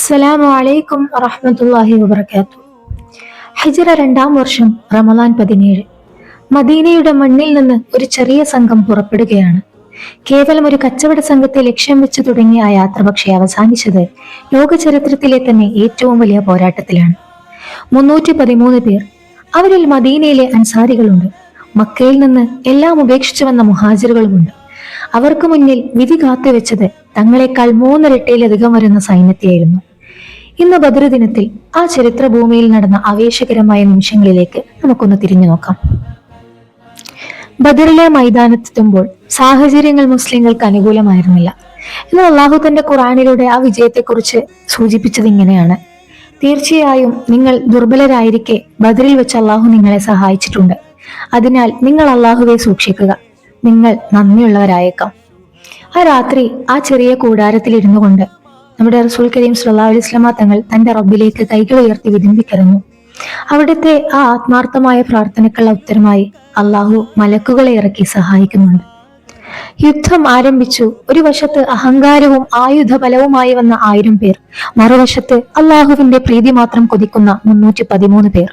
അസ്സലാമു അലൈക്കും വറഹ്മത്തുള്ളാഹി വബറകാതുഹു. ഹിജ്റ 2-ാം വർഷം റമളാൻ 17. മദീനയുടെ മണ്ണിൽ നിന്ന് ഒരു ചെറിയ സംഘം പുറപ്പെടുകയാണ്. കേവലം ഒരു കച്ചവട സംഘത്തെ ലക്ഷ്യം വെച്ച് തുടങ്ങിയ ആ യാത്ര പക്ഷേ അവസാനിച്ചത് ലോക ചരിത്രത്തിലെ തന്നെ ഏറ്റവും വലിയ പോരാട്ടത്തിലാണ്. 313 പേർ. അവരിൽ മദീനയിലെ അൻസാരികളുണ്ട്. മക്കയിൽ നിന്ന് എല്ലാം ഉപേക്ഷിച്ചു വന്ന മുഹാജിറുകളുമുണ്ട്. അവർക്ക് മുന്നിൽ വിധി കാത്തുവെച്ചത് തങ്ങളെക്കാൾ 3 ഇരട്ടിയിലധികം വരുന്ന സൈന്യത്തെയായിരുന്നു. ഇന്ന് ബദർ ദിനത്തിൽ ആ ചരിത്ര ഭൂമിയിൽ നടന്ന ആവേശകരമായ നിമിഷങ്ങളിലേക്ക് നമുക്കൊന്ന് തിരിഞ്ഞു നോക്കാം. ബദറിലെ മൈതാനത്തെത്തുമ്പോൾ സാഹചര്യങ്ങൾ മുസ്ലിങ്ങൾക്ക് അനുകൂലമായിരുന്നില്ല. എന്നാൽ അള്ളാഹു തന്റെ ഖുർആനിലൂടെ ആ വിജയത്തെക്കുറിച്ച് സൂചിപ്പിച്ചത് ഇങ്ങനെയാണ്: തീർച്ചയായും നിങ്ങൾ ദുർബലരായിരിക്കെ ബദറിൽ വെച്ച് അള്ളാഹു നിങ്ങളെ സഹായിച്ചിട്ടുണ്ട്. അതിനാൽ നിങ്ങൾ അള്ളാഹുവെ സൂക്ഷിക്കുക, നിങ്ങൾ നന്ദിയുള്ളവരായേക്കാം. ആ രാത്രി ആ ചെറിയ കൂടാരത്തിൽ ഇരുന്നു കൊണ്ട് നമ്മുടെ റസൂൽ കരീം സ്വല്ലല്ലാഹു അലൈഹി വസല്ലമ തങ്ങൾ തന്റെ റബ്ബിലേക്ക് കൈകൾ ഉയർത്തി വിതുമ്പിക്കരഞ്ഞു. അവിടുത്തെ ആ ആത്മാർത്ഥമായ പ്രാർത്ഥനക്കുള്ള ഉത്തരമായി അള്ളാഹു മലക്കുകളെ ഇറക്കി സഹായിക്കുന്നുണ്ട്. യുദ്ധം ആരംഭിച്ചു. ഒരു വശത്ത് അഹങ്കാരവും ആയുധ ബലവുമായി വന്ന 1000 പേർ, മറുവശത്ത് അള്ളാഹുവിന്റെ പ്രീതി മാത്രം കൊതിക്കുന്ന 313 പേർ.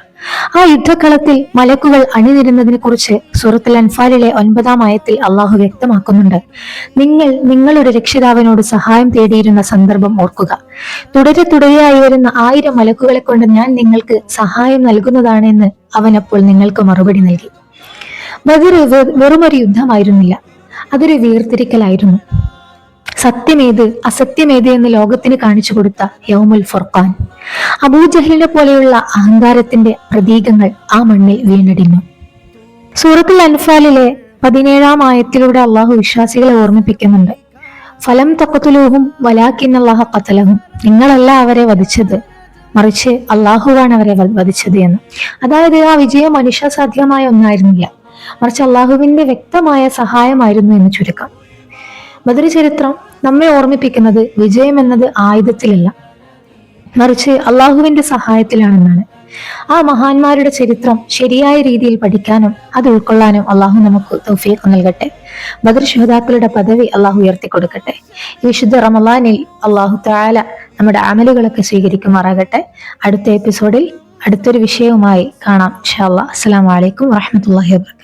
ആ യുദ്ധക്കളത്തിൽ മലക്കുകൾ അണിനിരുന്നതിനെ കുറിച്ച് സൂറത്തുൽ അൻഫാലിലെ 9-ാം ആയത്തിൽ അള്ളാഹു വ്യക്തമാക്കുന്നുണ്ട്: നിങ്ങൾ നിങ്ങളുടെ രക്ഷിതാവിനോട് സഹായം തേടിയിരുന്ന സന്ദർഭം ഓർക്കുക. തുടരെയായി വരുന്ന 1000 മലക്കുകളെ കൊണ്ട് ഞാൻ നിങ്ങൾക്ക് സഹായം നൽകുന്നതാണ് എന്ന് അവൻ അപ്പോൾ നിങ്ങൾക്ക് മറുപടി നൽകി. ബദർ വെറുമൊരു യുദ്ധമായിരുന്നില്ല, അതൊരു വേർതിരിക്കലായിരുന്നു. സത്യമേത് അസത്യമേത് എന്ന് ലോകത്തിന് കാണിച്ചു കൊടുത്ത യൗമുൽ ഫുർഖാൻ. അബൂജഹലിനെ പോലെയുള്ള അഹങ്കാരത്തിന്റെ പ്രതീകങ്ങൾ ആ മണ്ണിൽ വീണടിഞ്ഞു. സൂറത്തുൽ അൻഫാലിലെ 17-ാം ആയത്തിലൂടെ അള്ളാഹു വിശ്വാസികളെ ഓർമ്മിപ്പിക്കുന്നുണ്ട്: ഫലം തഖ്തുലൂഹും വലാകിന്നല്ലാഹ ഖതലഹും. നിങ്ങളല്ല അവരെ വധിച്ചത്, മറിച്ച് അള്ളാഹുവാണ് അവരെ വധിച്ചത് എന്ന്. അതായത് ആ വിജയം മനുഷ്യസാധ്യമായ ഒന്നായിരുന്നില്ല, മറിച്ച് അള്ളാഹുവിന്റെ വ്യക്തമായ സഹായമായിരുന്നു എന്ന് ചുരുക്കം. ബദർ ചരിത്രം നമ്മെ ഓർമ്മിപ്പിക്കുന്നത് വിജയം എന്നത് ആയുധത്തിലല്ല, മറിച്ച് അള്ളാഹുവിന്റെ സഹായത്തിലാണെന്നാണ്. ആ മഹാന്മാരുടെ ചരിത്രം ശരിയായ രീതിയിൽ പഠിക്കാനും അത് ഉൾക്കൊള്ളാനും അള്ളാഹു നമുക്ക് തൗഫീഖ് നൽകട്ടെ. ബദർ ശുഹദാക്കളുടെ പദവി അള്ളാഹു ഉയർത്തി കൊടുക്കട്ടെ. ഈ വിശുദ്ധ റമളാനിൽ അള്ളാഹു തആല നമ്മുടെ അമലുകളൊക്കെ സ്വീകരിക്കുമാറാകട്ടെ. അടുത്ത എപ്പിസോഡിൽ അടുത്തൊരു വിഷയവുമായി കാണാം ഇൻഷാ അല്ലാഹ്. അസ്സലാമു അലൈക്കും വറഹ്മത്തുള്ളാഹി വബറകാതുഹു.